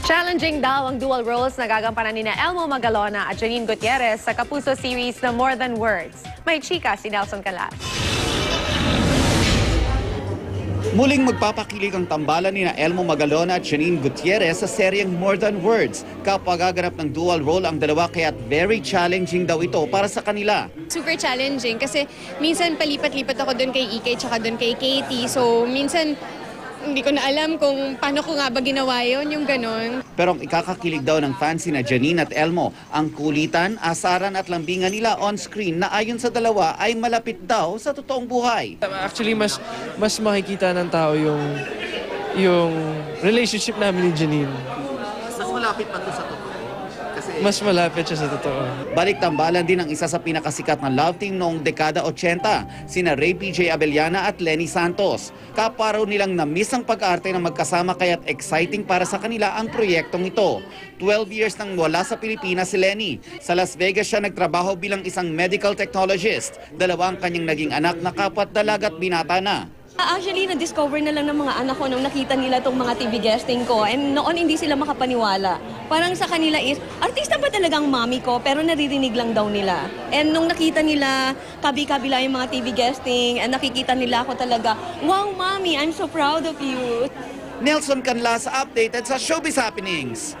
Challenging daw ang dual roles na gagampanan ni Elmo Magalona at Janine Gutierrez sa Kapuso series na More Than Words. May chika si Nelson Calas. Muling magpapakilig ang tambalan ni Elmo Magalona at Janine Gutierrez sa seryeng More Than Words. Kapag gaganap ng dual role ang dalawa, kaya't very challenging daw ito para sa kanila. Super challenging kasi minsan palipat-lipat ako doon kay EK tsaka doon kay Katie. So minsan hindi ko na alam kung paano ko nga ba ginawa yun, yung ganon. Pero ang ikakakilig daw ng fans na Janine at Elmo, ang kulitan, asaran at lambingan nila on-screen na ayon sa dalawa ay malapit daw sa totoong buhay. Actually, mas makikita ng tao yung relationship namin ni Janine. Mas malapit pa to sa totoo? Mas malapit siya sa totoo. Balik tambalan din ang isa sa pinakasikat na love team noong dekada 80, sina Ray PJ Abellana at Lenny Santos. Kapwa raw nilang na-miss ang pag-arte na magkasama kaya't exciting para sa kanila ang proyektong ito. 12 years nang wala sa Pilipinas si Lenny. Sa Las Vegas siya nagtrabaho bilang isang medical technologist. Dalawa ang kanyang naging anak na kapwa't dalaga at binata na. Actually, na-discover na lang ng mga anak ko nung nakita nila itong mga TV guesting ko. And noon, hindi sila makapaniwala. Parang sa kanila is, artista ba talagang mami ko? Pero naririnig lang daw nila. And nung nakita nila, kabi-kabila yung mga TV guesting, and nakikita nila ako talaga, wow, mami, I'm so proud of you. Nelson Canlas updated sa Showbiz Happenings.